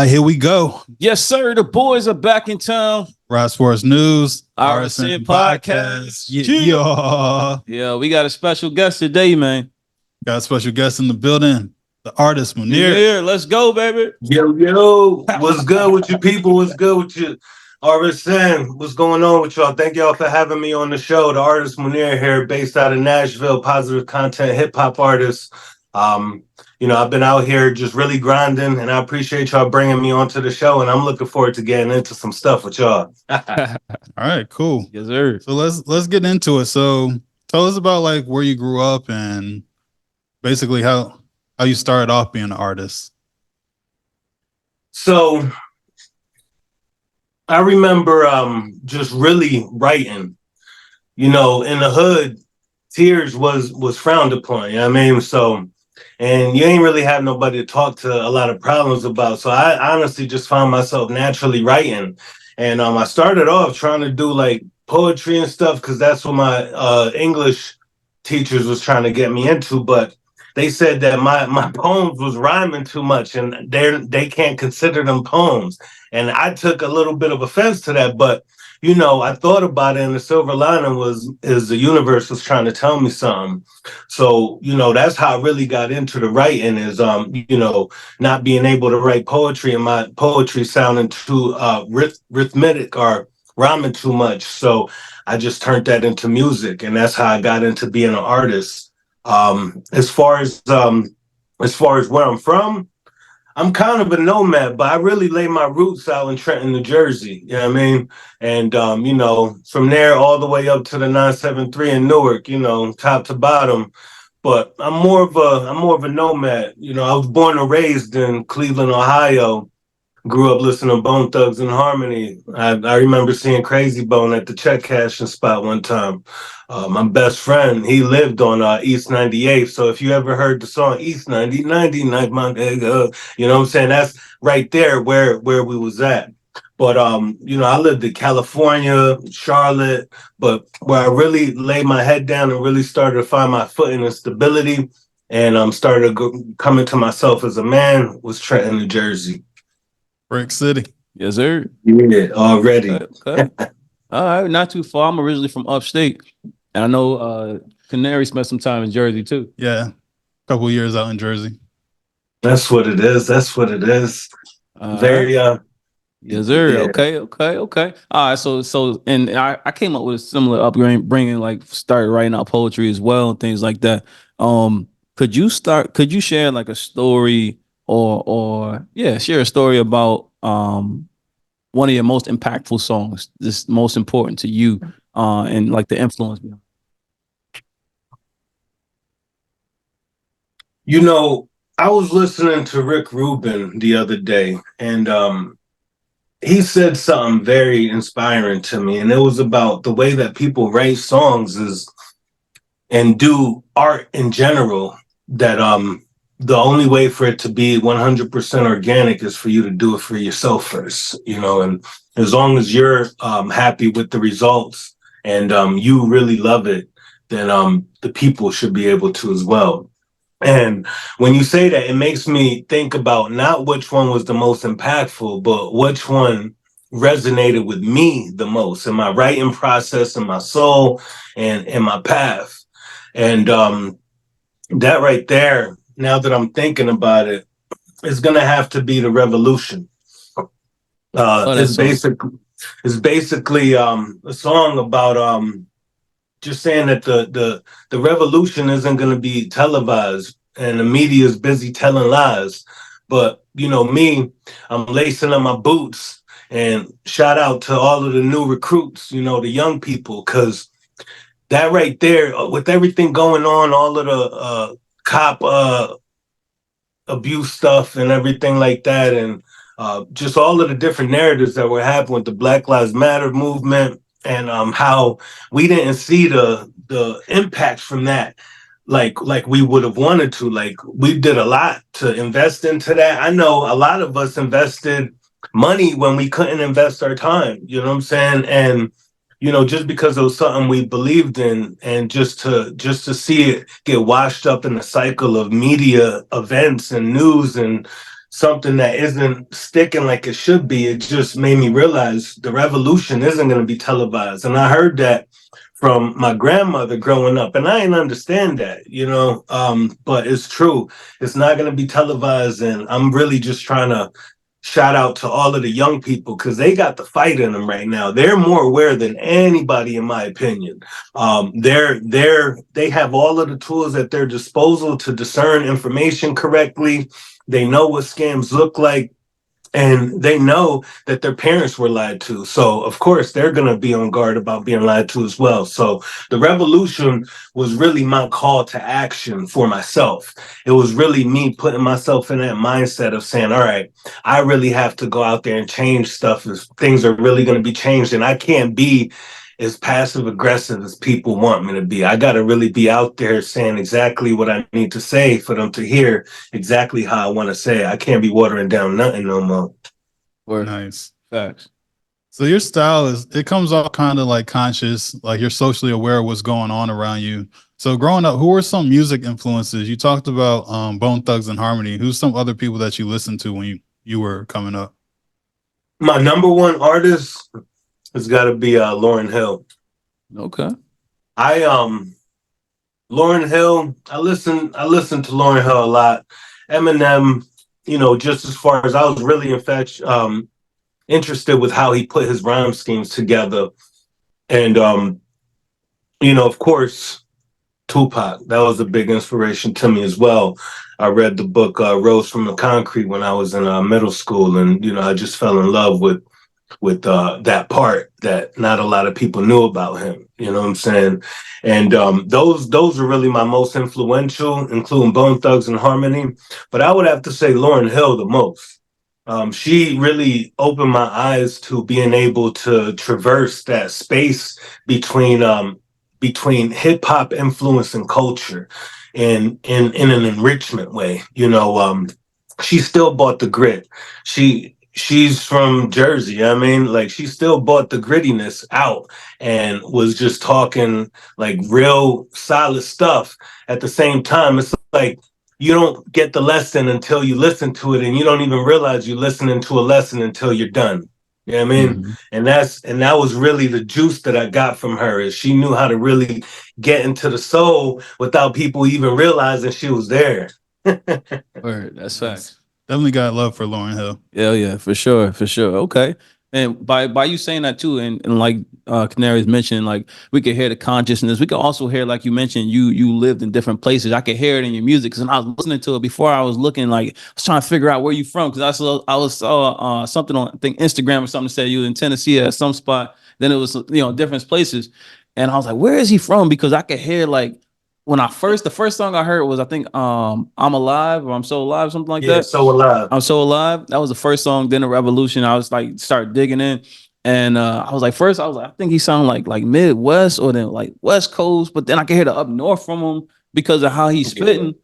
Here we go. Yes, sir. The boys are back in town. Ride Sports News, RSN podcast. Yeah, we got a special guest today, man. Got a special guest in the building. The artist, Muneer. Muneer, let's go, baby. Yo, what's good with you people? What's good with you? RSN, what's going on with y'all? Thank y'all for having me on the show. The artist Muneer here, based out of Nashville, positive content, hip-hop artist. I've been out here just really grinding, and I appreciate y'all bringing me onto the show, and I'm looking forward to getting into some stuff with y'all. All right, cool. Yes, sir. So let's get into it. So tell us about like where you grew up and basically how you started off being an artist. So I remember just really writing. In the hood, tears was frowned upon, you know what I mean? So, and you ain't really have nobody to talk to a lot of problems about. So I honestly just found myself naturally writing. And I started off trying to do like poetry and stuff because that's what my English teachers was trying to get me into. But they said that my poems was rhyming too much and they can't consider them poems. And I took a little bit of offense to that, but I thought about it, and the silver lining is the universe was trying to tell me something. So, that's how I really got into the writing is, not being able to write poetry and my poetry sounding too rhythmic or rhyming too much. So I just turned that into music, and that's how I got into being an artist. As far as where I'm from, I'm kind of a nomad, but I really lay my roots out in Trenton, New Jersey. You know what I mean? And, from there all the way up to the 973 in Newark, top to bottom. But I'm more of a nomad. I was born and raised in Cleveland, Ohio. Grew up listening to Bone Thugs and Harmony. I remember seeing Crazy Bone at the check cashing spot one time. My best friend, he lived on East 98. So if you ever heard the song East 90, my nigga, you know what I'm saying? That's right there where we was at. But, I lived in California, Charlotte, but where I really laid my head down and really started to find my footing and stability and started coming to myself as a man was Trenton, New Jersey. Brick City. Yes, sir. Yeah, already. Okay. All right, not too far. I'm originally from upstate. And I know Canary spent some time in Jersey too. Yeah, a couple of years out in Jersey. That's what it is. Very yes, sir. Yeah. Okay. All right, so and I came up with a similar upbringing, like started writing out poetry as well and things like that. Could you share like a story or share a story about one of your most impactful songs, this most important to you, and like the influence behind? I was listening to Rick Rubin the other day, and he said something very inspiring to me, and it was about the way that people write songs and do art in general, that the only way for it to be 100% organic is for you to do it for yourself first, and as long as you're happy with the results and you really love it, then the people should be able to as well. And when you say that, it makes me think about not which one was the most impactful, but which one resonated with me the most in my writing process, in my soul, and in my path. And that right there, now that I'm thinking about it, is going to have to be The Revolution. It's basically a song about just saying that the revolution isn't going to be televised and the media is busy telling lies. But, me, I'm lacing up my boots, and shout out to all of the new recruits, the young people, because that right there, with everything going on, all of the cop abuse stuff and everything like that, and just all of the different narratives that we're having with the Black Lives Matter movement, and how we didn't see the impact from that like we would have wanted to. Like, we did a lot to invest into that. I know a lot of us invested money when we couldn't invest our time, you know what I'm saying? And just because it was something we believed in, and just to see it get washed up in the cycle of media events and news and something that isn't sticking like it should be, it just made me realize the revolution isn't going to be televised. And I heard that from my grandmother growing up, and I didn't understand that, but it's true. It's not going to be televised, and I'm really just trying to shout out to all of the young people because they got the fight in them right now. They're more aware than anybody, in my opinion. They have all of the tools at their disposal to discern information correctly. They know what scams look like, and they know that their parents were lied to. So, of course, they're going to be on guard about being lied to as well. So, the revolution was really my call to action for myself. It was really me putting myself in that mindset of saying, all right, I really have to go out there and change stuff if things are really going to be changed. And I can't be as passive aggressive as people want me to be. I got to really be out there saying exactly what I need to say for them to hear exactly how I want to say it. I can't be watering down nothing no more. Word. Nice. Facts. So your style it comes off kind of like conscious, like you're socially aware of what's going on around you. So growing up, who were some music influences? You talked about Bone Thugs and Harmony. Who's some other people that you listened to when you were coming up? My number one artist has got to be Lauryn Hill. Okay. Lauryn Hill, I listen to Lauryn Hill a lot. Eminem, just as far as I was really interested with how he put his rhyme schemes together. And of course, Tupac, that was a big inspiration to me as well. I read the book Rose from the Concrete when I was in middle school, and I just fell in love with that part that not a lot of people knew about him. You know what I'm saying? And those are really my most influential, including Bone Thugs and Harmony. But I would have to say Lauryn Hill the most. She really opened my eyes to being able to traverse that space between hip hop influence and culture, in an enrichment way. She still bought the grit. She's from Jersey. I mean, like, she still bought the grittiness out and was just talking like real solid stuff. At the same time, it's like you don't get the lesson until you listen to it, and you don't even realize you're listening to a lesson until you're done. You know what I mean? Mm-hmm. And that was really the juice that I got from her, is she knew how to really get into the soul without people even realizing she was there. Word. That's facts. Definitely got love for Lauryn Hill. Yeah, for sure. Okay. And by you saying that too, and like Canary's mentioned, like we could hear the consciousness. We could also hear, like you mentioned, you lived in different places. I could hear it in your music because I was listening to it before. I was looking, like, I was trying to figure out where you from, because I saw something on, I think, Instagram or something that said you in Tennessee at some spot. Then it was different places, and I was like, where is he from? Because I could hear, like, when the first song I heard was, I think, I'm Alive, or I'm So Alive, something like Yeah, that. So Alive. I'm So Alive. That was the first song. Then the Revolution. I was like, start digging in, and I was like, I think he sounded like Midwest, or then like West Coast, but then I could hear the up north from him because of how he's spitting.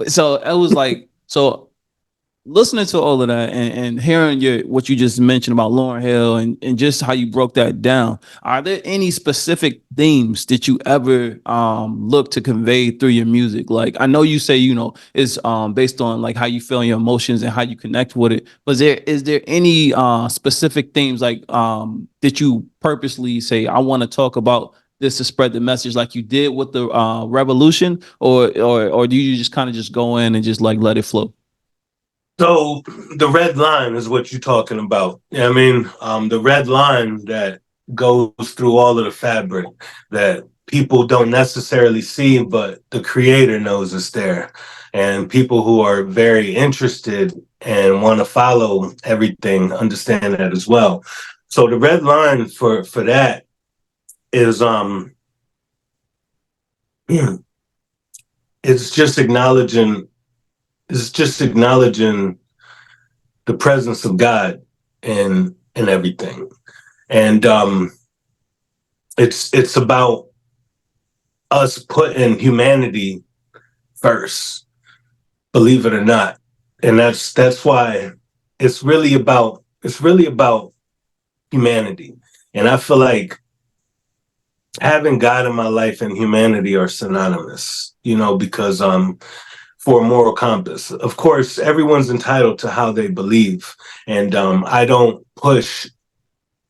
So it was like, so listening to all of that, and hearing what you just mentioned about Lauryn Hill, and just how you broke that down, are there any specific themes that you ever look to convey through your music? Like, I know you say it's based on like how you feel your emotions and how you connect with it, but is there any specific themes like that you purposely say, I want to talk about this to spread the message, like you did with the Revolution, or do you just kind of just go in and just like let it flow? So the red line is what you're talking about. Yeah, I mean, the red line that goes through all of the fabric that people don't necessarily see, but the creator knows is there. And people who are very interested and want to follow everything understand that as well. So the red line for that is it's just acknowledging the presence of God in everything. And it's about us putting humanity first, believe it or not. And that's why it's really about humanity. And I feel like having God in my life and humanity are synonymous, because for a moral compass. Of course, everyone's entitled to how they believe, and I don't push,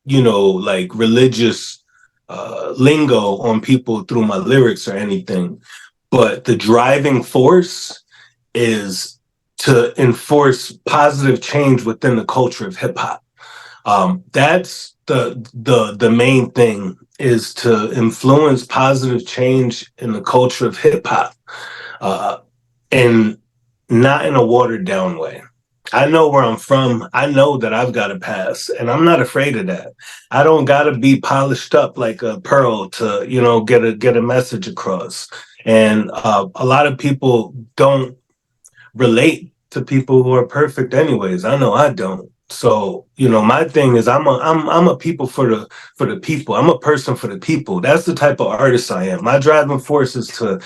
like religious lingo on people through my lyrics or anything. But the driving force is to enforce positive change within the culture of hip hop. That's the main thing, is to influence positive change in the culture of hip hop, uh, and not in a watered down way. I know where I'm from. I know that I've got a pass, and I'm not afraid of that. I don't got to be polished up like a pearl to, get a message across. And a lot of people don't relate to people who are perfect anyways. I know I don't. So, my thing is I'm a people for the people. I'm a person for the people. That's the type of artist I am. My driving force is to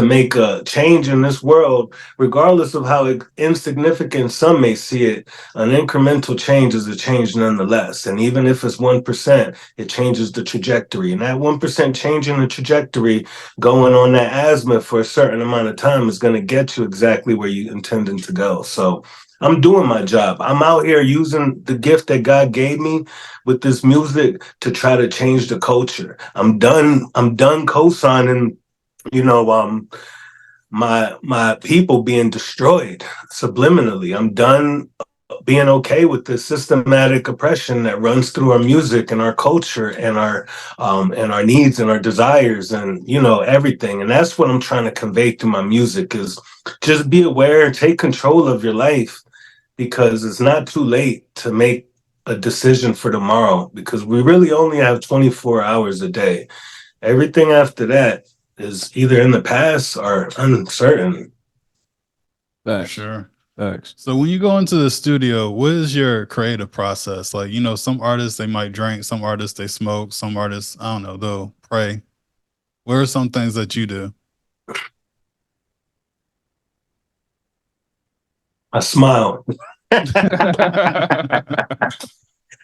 make a change in this world, regardless of how insignificant some may see it. An incremental change is a change nonetheless. And even if it's 1%, it changes the trajectory. And that 1% change in the trajectory, going on that azimuth for a certain amount of time, is going to get you exactly where you intending to go. So I'm doing my job. I'm out here using the gift that God gave me with this music to try to change the culture. I'm done co-signing, my people being destroyed subliminally. I'm done being okay with the systematic oppression that runs through our music and our culture and our needs and our desires and everything. And that's what I'm trying to convey through my music, is just be aware, take control of your life, because it's not too late to make a decision for tomorrow, because we really only have 24 hours a day. Everything after that is either in the past or uncertain. For sure. Facts. So when you go into the studio, what is your creative process? Like, some artists, they might drink, some artists, they smoke, some artists, I don't know, they'll pray. What are some things that you do? I smile.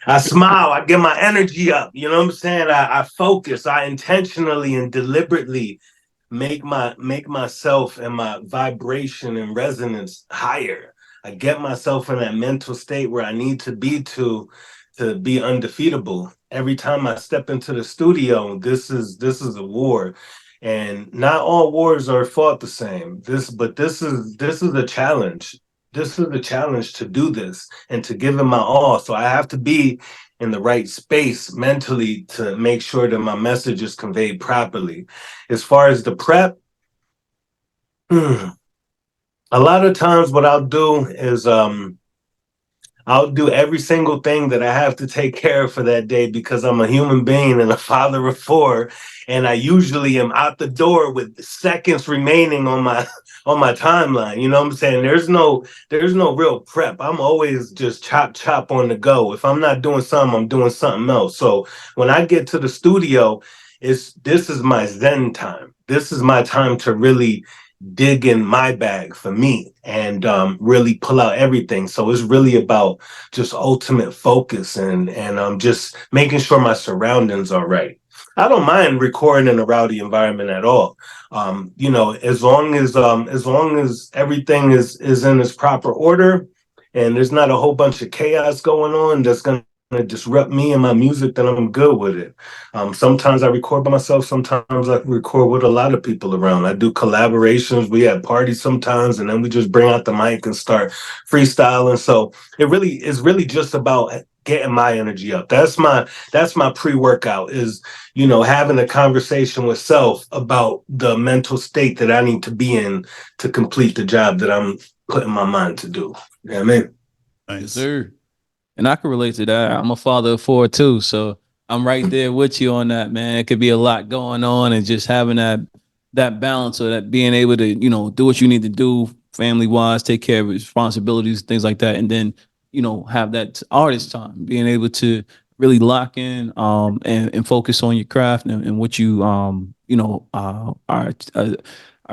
I smile. I get my energy up. You know what I'm saying? I focus. I intentionally and deliberately make myself and my vibration and resonance higher. I get myself in that mental state where I need to be undefeatable. Every time I step into the studio, this is a war. And not all wars are fought the same. This is a challenge. This is the challenge to do this and to give it my all. So I have to be in the right space mentally to make sure that my message is conveyed properly. As far as the prep, a lot of times what I'll do is I'll do every single thing that I have to take care of for that day, because I'm a human being and a father of four, and I usually am out the door with seconds remaining on my timeline. You know what I'm saying? There's no real prep. I'm always just chop on the go. If I'm not doing something, I'm doing something else. So when I get to the studio, this is my Zen time. This is my time to really dig in my bag for me and really pull out everything. So it's really about just ultimate focus and just making sure my surroundings are right. I don't mind recording in a rowdy environment at all. As long as everything is in its proper order and there's not a whole bunch of chaos going on that's gonna disrupt me and my music, then I'm good with it. Sometimes I record by myself. Sometimes I record with a lot of people around. I do collaborations. We have parties sometimes, and then we just bring out the mic and start freestyling. So it really is really just about getting my energy up. That's my pre-workout, is having a conversation with self about the mental state that I need to be in to complete the job that I'm putting my mind to do. You know what I mean? Nice. Yes, sir. And I can relate to that. I'm a father of four too, so I'm right there with you on that, man. It could be a lot going on, and just having that balance, or that being able to, do what you need to do family wise, take care of responsibilities, things like that, and then, have that artist time, being able to really lock in and focus on your craft and what you are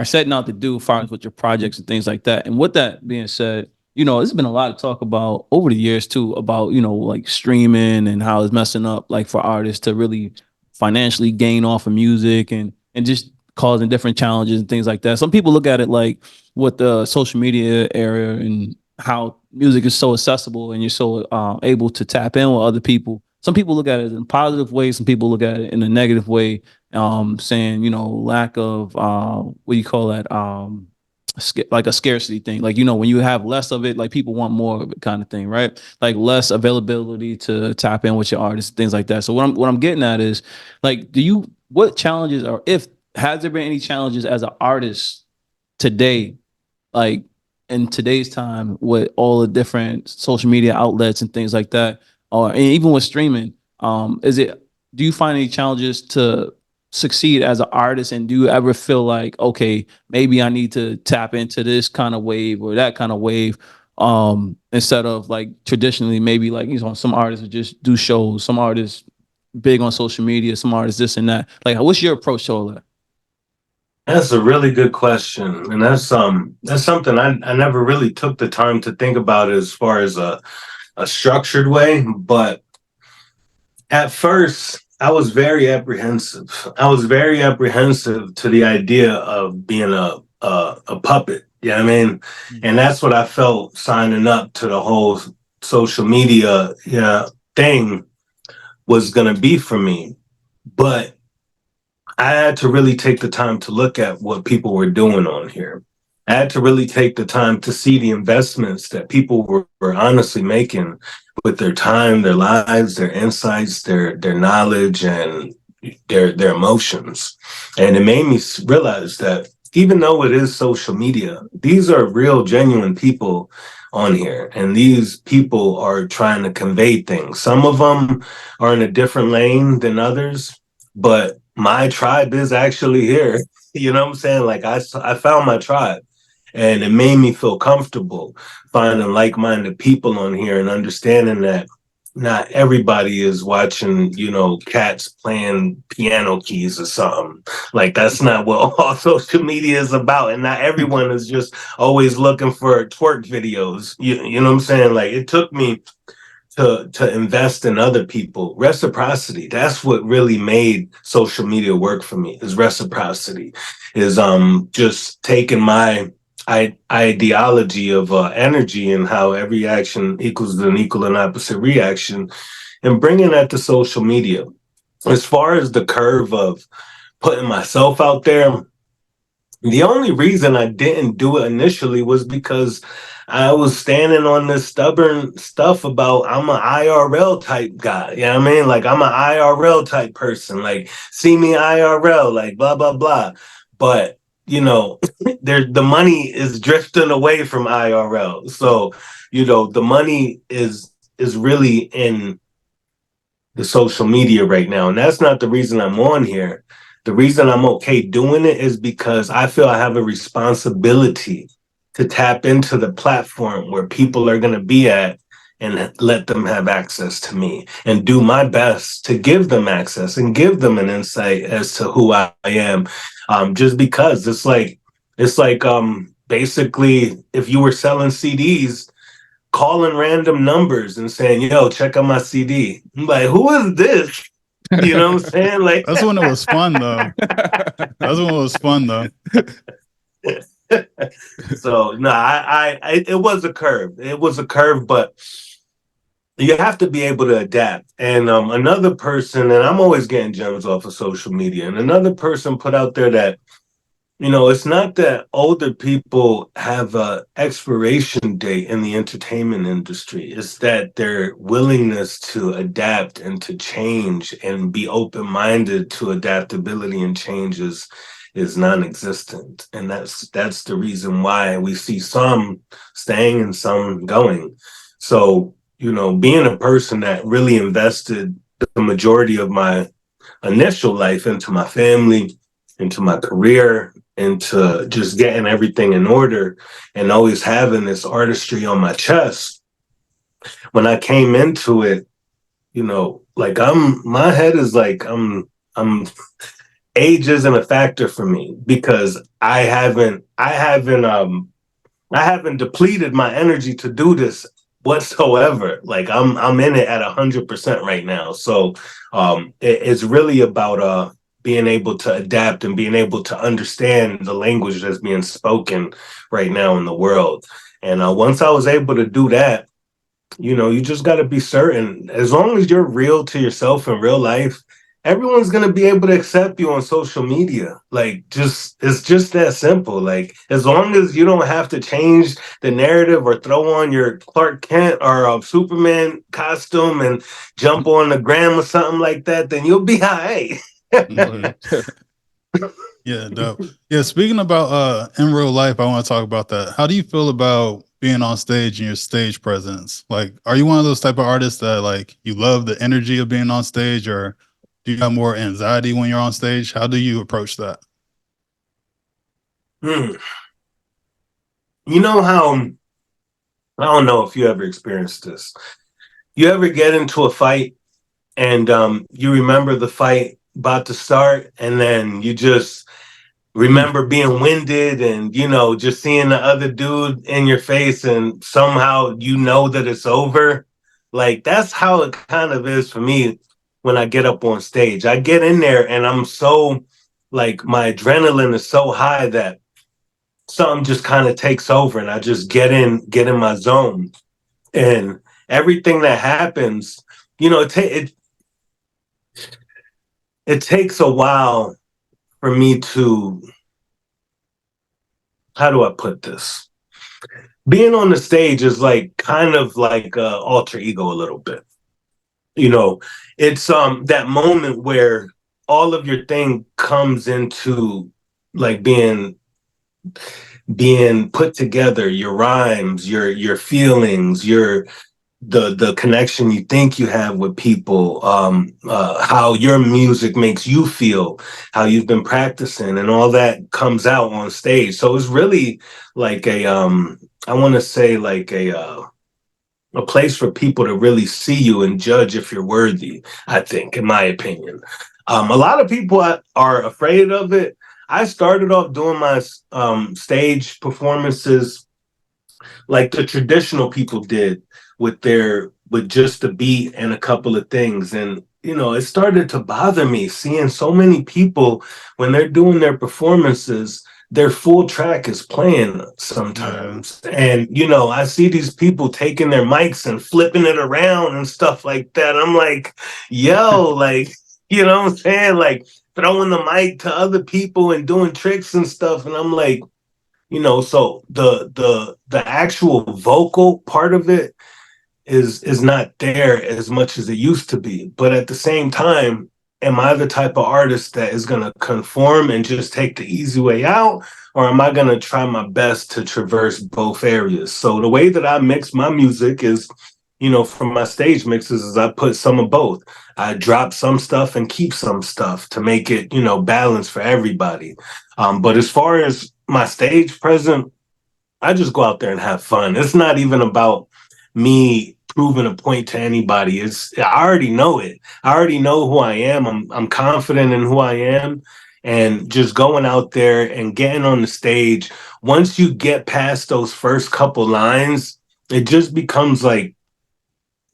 setting out to do as far as with your projects and things like that. And with that being said, there's been a lot of talk about over the years too about, like streaming and how it's messing up, like for artists to really financially gain off of music and just causing different challenges and things like that. Some people look at it like with the social media era and how music is so accessible and you're so able to tap in with other people. Some people look at it in a positive way. Some people look at it in a negative way, saying, you know, lack of, what do you call that? Like a scarcity thing. Like, you know, when you have less of it, like people want more of it kind of thing, right? Like less availability to tap in with your artists, things like that. So what I'm getting at is like, what challenges, or if has there been any challenges as an artist today, like in today's time with all the different social media outlets and things like that, or and even with streaming, do you find any challenges to succeed as an artist, and do you ever feel like, okay, maybe I need to tap into this kind of wave or that kind of wave, instead of like traditionally, maybe like, you know, some artists would just do shows, some artists big on social media, some artists this and that. Like, what's your approach to all that? That's a really good question, and that's something I never really took the time to think about as far as a structured way. But at first, I was very apprehensive. I was very apprehensive to the idea of being a puppet. You know what I mean? And that's what I felt signing up to the whole social media thing was gonna be for me. But I had to really take the time to look at what people were doing on here. I had to really take the time to see the investments that people were honestly making with their time, their lives, their insights, their knowledge, and their emotions. And it made me realize that even though it is social media, these are real, genuine people on here. And these people are trying to convey things. Some of them are in a different lane than others, but my tribe is actually here. You know what I'm saying? Like I found my tribe, and it made me feel comfortable finding like-minded people on here and understanding that not everybody is watching, you know, cats playing piano keys or something. Like that's not what all social media is about. And not everyone is just always looking for twerk videos. You know what I'm saying? Like it took me to invest in other people. Reciprocity, that's what really made social media work for me, is reciprocity, is just taking my ideology of energy and how every action equals an equal and opposite reaction, and bringing that to social media. As far as the curve of putting myself out there, the only reason I didn't do it initially was because I was standing on this stubborn stuff about I'm an IRL type guy. You know what I mean? Like I'm an IRL type person. Like see me IRL, like blah, blah, blah. But you know, the money is drifting away from IRL. So, you know, the money is really in the social media right now. And that's not the reason I'm on here. The reason I'm okay doing it is because I feel I have a responsibility to tap into the platform where people are going to be at and let them have access to me, and do my best to give them access and give them an insight as to who I am. Just because it's like basically if you were selling CDs, calling random numbers and saying, yo, check out my CD. I'm like, who is this? You know what I'm saying? Like That's when it was fun though. That's when it was fun though. So no, I it was a curve. It was a curve, but you have to be able to adapt. And another person, and I'm always getting gems off of social media, and another person put out there that, you know, it's not that older people have a expiration date in the entertainment industry. It's that their willingness to adapt and to change and be open-minded to adaptability and changes is non-existent. And that's the reason why we see some staying and some going. So, you know, being a person that really invested the majority of my initial life into my family, into my career, into just getting everything in order and always having this artistry on my chest, when I came into it, you know, like my head is like, I'm age isn't a factor for me because I haven't depleted my energy to do this whatsoever. Like I'm in it at 100% right now. So it's really about being able to adapt and being able to understand the language that's being spoken right now in the world. And once I was able to do that, you just got to be certain, as long as you're real to yourself in real life, everyone's going to be able to accept you on social media. Like, it's just that simple. Like, as long as you don't have to change the narrative or throw on your Clark Kent or a Superman costume and jump on the gram or something like that, then you'll be all right. Yeah, dope. Yeah, speaking about in real life, I want to talk about that. How do you feel about being on stage and your stage presence? Like, are you one of those type of artists that like you love the energy of being on stage, or do you have more anxiety when you're on stage? How do you approach that? You know how, I don't know if you ever experienced this. You ever get into a fight and you remember the fight about to start, and then you just remember being winded and, just seeing the other dude in your face, and somehow you know that it's over. Like, that's how it kind of is for me when I get up on stage. I get in there and I'm so, like, my adrenaline is so high that something just kind of takes over, and I just get in my zone. And everything that happens, it takes a while for me to, how do I put this? Being on the stage is like kind of like alter ego a little bit. It's that moment where all of your thing comes into like being put together, your rhymes, your feelings, the connection you think you have with people, how your music makes you feel, how you've been practicing, and all that comes out on stage. So it's really like I want to say like a place for people to really see you and judge if you're worthy, I think, in my opinion. A lot of people are afraid of it. I started off doing my stage performances like the traditional people did, with just the beat and a couple of things. And it started to bother me seeing so many people, when they're doing their performances, their full track is playing sometimes. Yeah. And I see these people taking their mics and flipping it around and stuff like that. I'm like, yo, like, what I'm saying? Like, throwing the mic to other people and doing tricks and stuff. And I'm like, so the actual vocal part of it is not there as much as it used to be. But at the same time, am I the type of artist that is going to conform and just take the easy way out? Or am I going to try my best to traverse both areas? So the way that I mix my music is, from my stage mixes, is I put some of both. I drop some stuff and keep some stuff to make it, balanced for everybody. But as far as my stage presence, I just go out there and have fun. It's not even about me proving a point to anybody. I already know it. I already know who I am. I'm confident in who I am, and just going out there and getting on the stage. Once you get past those first couple lines, it just becomes like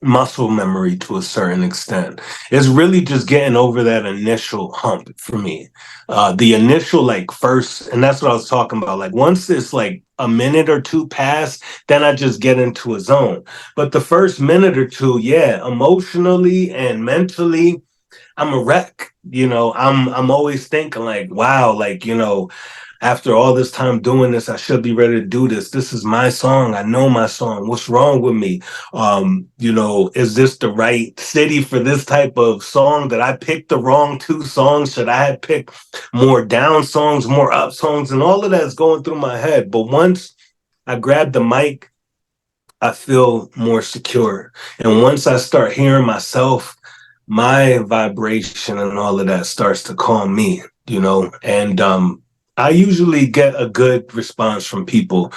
muscle memory to a certain extent. It's really just getting over that initial hump for me. The initial like first, and that's what I was talking about. Like, once it's like a minute or two pass, then I just get into a zone. But the first minute or two, yeah, emotionally and mentally, I'm a wreck. I'm always thinking like, wow, like, after all this time doing this, I should be ready to do this. This is my song. I know my song. What's wrong with me? Is this the right city for this type of song? That I picked the wrong two songs? Should I have picked more down songs, more up songs? And all of that's going through my head. But once I grab the mic, I feel more secure. And once I start hearing myself, my vibration and all of that starts to calm me, and I usually get a good response from people.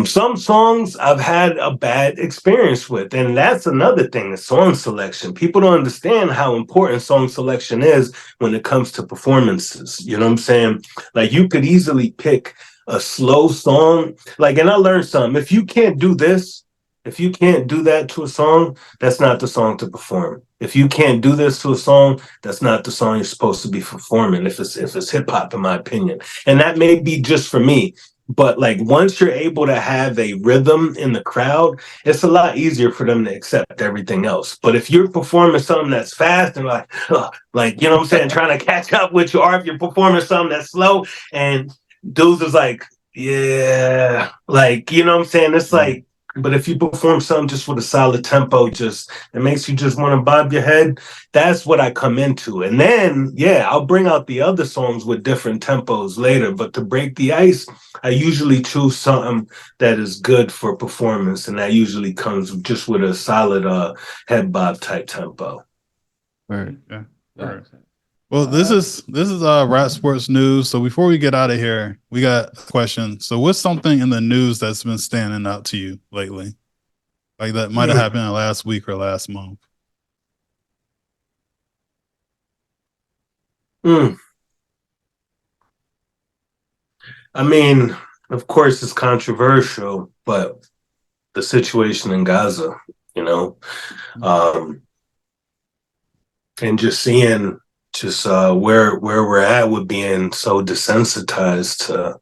Some songs I've had a bad experience with, and that's another thing, is song selection. People don't understand how important song selection is when it comes to performances. You know what I'm saying? Like, you could easily pick a slow song. Like, and I learned something. If you can't do this, If you can't do that to a song, that's not the song to perform. If you can't do this to a song, that's not the song you're supposed to be performing. If it's hip hop, in my opinion, and that may be just for me. But like once you're able to have a rhythm in the crowd, it's a lot easier for them to accept everything else. But if you're performing something that's fast and like you know what I'm saying, trying to catch up with you, or if you're performing something that's slow and dudes is like, yeah, like you know what I'm saying, it's like. But if you perform something just with a solid tempo, just it makes you just want to bob your head. That's what I come into. And then, yeah, I'll bring out the other songs with different tempos later. But to break the ice, I usually choose something that is good for performance. And that usually comes just with a solid head bob type tempo. Right. Yeah. Right. Well, this is Rap Sports News. So before we get out of here, we got a question. So what's something in the news that's been standing out to you lately? Like that might have happened last week or last month. I mean, of course it's controversial, but the situation in Gaza, you know, and just seeing just where we're at with being so desensitized to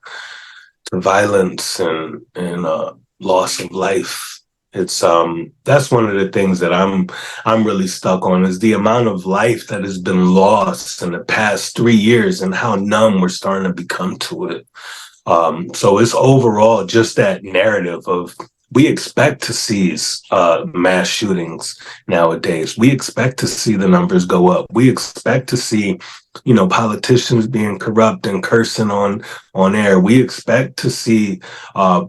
violence and loss of life. It's that's one of the things that I'm really stuck on is the amount of life that has been lost in the past 3 years and how numb we're starting to become to it. So it's overall just that narrative of we expect to see mass shootings nowadays. We expect to see the numbers go up. We expect to see, you know, politicians being corrupt and cursing on air. We expect to see a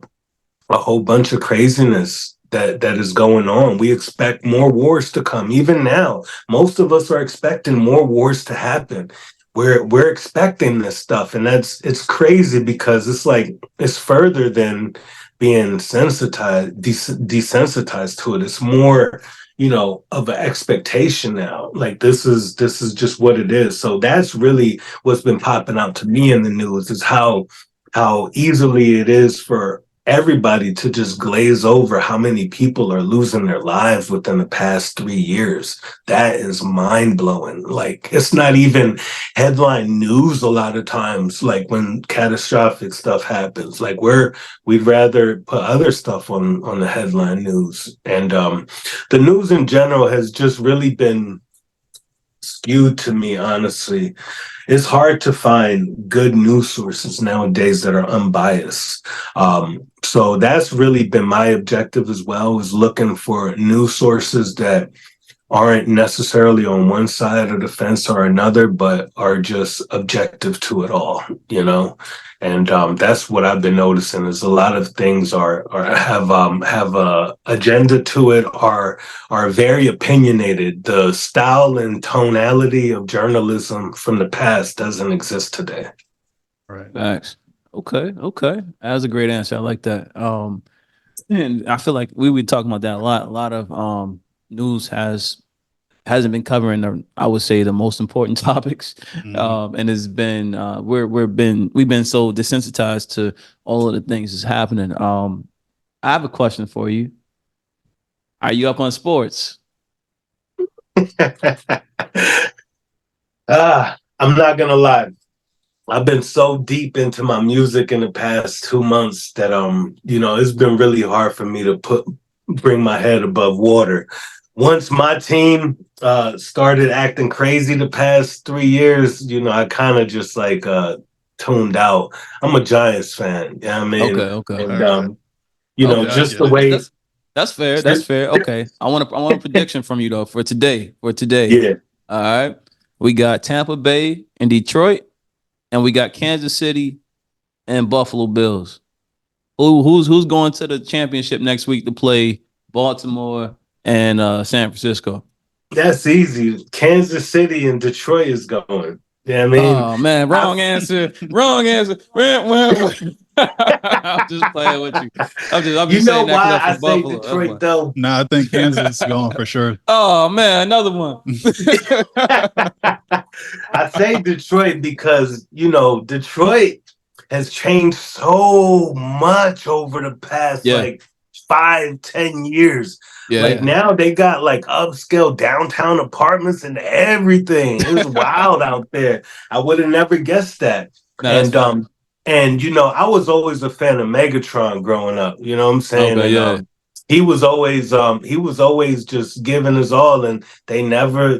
whole bunch of craziness that is going on. We expect more wars to come. Even now, most of us are expecting more wars to happen. We're expecting this stuff, and it's crazy because it's like it's further than being desensitized to it. It's more, you know, of an expectation now. Like this is just what it is. So that's really what's been popping out to me in the news is how easily it is for everybody to just glaze over how many people are losing their lives within the past 3 years. That is mind blowing. Like it's not even headline news a lot of times, like when catastrophic stuff happens. Like we'd rather put other stuff on the headline news. And the news in general has just really been skewed to me, honestly. It's hard to find good news sources nowadays that are unbiased. So that's really been my objective as well, is looking for news sources that aren't necessarily on one side of the fence or another, but are just objective to it all, you know? And that's what I've been noticing is a lot of things have a agenda to it, are very opinionated. The style and tonality of journalism from the past doesn't exist today. Right. Thanks. Okay. That was a great answer. I like that. And I feel like we were talking about that a lot. A lot of news hasn't been covering I would say the most important topics. And it's been we've been so desensitized to all of the things that's happening. I have a question for you. Are you up on sports? I'm not gonna lie. I've been so deep into my music in the past 2 months that you know, it's been really hard for me to bring my head above water. Once my team started acting crazy the past 3 years, you know, I kind of just like tuned out. I'm a Giants fan. Yeah, I mean, Okay. And you know, just the way that's fair. That's fair. Okay. I want a prediction from you though for today. Yeah. All right. We got Tampa Bay and Detroit, and we got Kansas City and Buffalo Bills. Who's going to the championship next week to play Baltimore and San Francisco? That's easy. Kansas City and Detroit is going. Yeah, I mean, oh man, wrong answer. Wrong answer. I'm just playing with you. I'm just you know saying why that I say Buffalo. Detroit though? No, I think Kansas is going for sure. Oh man, another one. I say Detroit because you know Detroit has changed so much over the past like 5-10 years. Yeah. Like now they got like upscale downtown apartments and everything. It's wild out there. I would have never guessed that. No, that's fine. And you know, I was always a fan of Megatron growing up. You know what I'm saying? Okay, And yeah. he was always just giving his all, and they never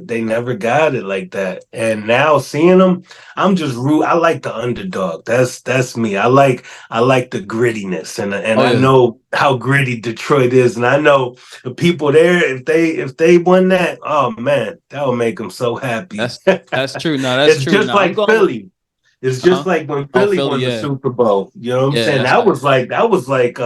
got it like that. And now seeing him, I'm just rude. I like the underdog. That's me. I like the grittiness, and Oh, I yeah. know how gritty Detroit is, and I know the people there. If they won that, oh man, that would make them so happy. That's true. No, that's It's true. just No, I'm like going with Philly. It's just like when oh, Philly Philly, won the yeah. Super Bowl. You know what I'm Yeah, saying? that's That was like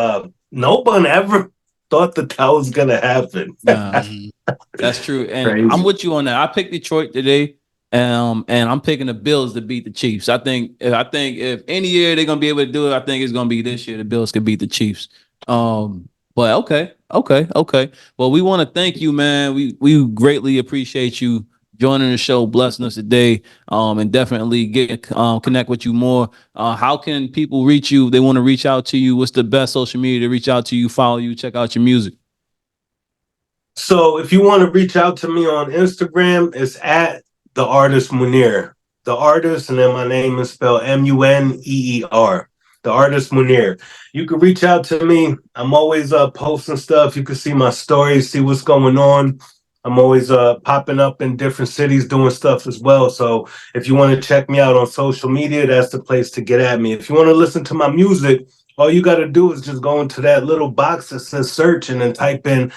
no one ever thought that was gonna happen. nah, Mhm. that's true. And I'm Crazy. with you on that. I picked Detroit today. And I'm picking the Bills to beat the Chiefs. I think if any year they're gonna be able to do it, I think it's gonna be this year. The Bills could beat the Chiefs. But okay. Well, we want to thank you, man. We greatly appreciate you joining the show, blessing us today. And definitely get connect with you more. How can people reach you? If they want to reach out to you. What's the best social media to reach out to you, follow you, check out your music? So if you want to reach out to me on Instagram, it's at the artist Muneer. The artist, and then my name is spelled Muneer. The artist Muneer. You can reach out to me. I'm always posting stuff. You can see my stories, see what's going on. I'm always popping up in different cities doing stuff as well. So if you want to check me out on social media, that's the place to get at me. If you want to listen to my music, all you got to do is just go into that little box that says search and then type in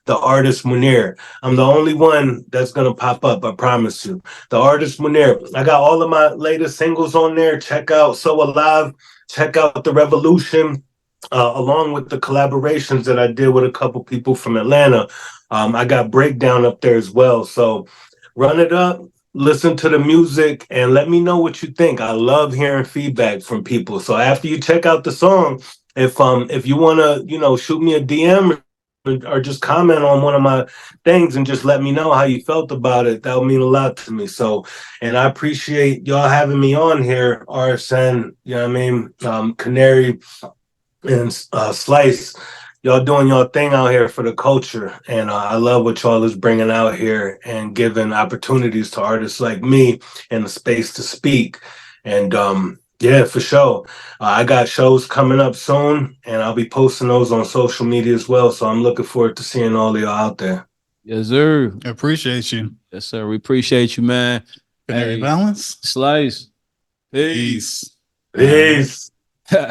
the artist Muneer. I'm the only one that's gonna pop up, I promise you. The artist Muneer. I got all of my latest singles on there. Check out So Alive, check out The Revolution, along with the collaborations that I did with a couple people from Atlanta. I got Breakdown up there as well. So run it up, listen to the music, and let me know what you think. I love hearing feedback from people. So after you check out the song, if you wanna, shoot me a DM or just comment on one of my things and just let me know how you felt about it. That would mean a lot to me. So, and I appreciate y'all having me on here, RSN, you know what I mean? Canary and Slyce, y'all doing your thing out here for the culture. And I love what y'all is bringing out here and giving opportunities to artists like me and the space to speak. And yeah, for sure. I got shows coming up soon, and I'll be posting those on social media as well. So I'm looking forward to seeing all of y'all out there. Yes, sir. Appreciate you. Yes, sir. We appreciate you, man. Canary Hey, Valens. Slice. Peace. Peace. Peace.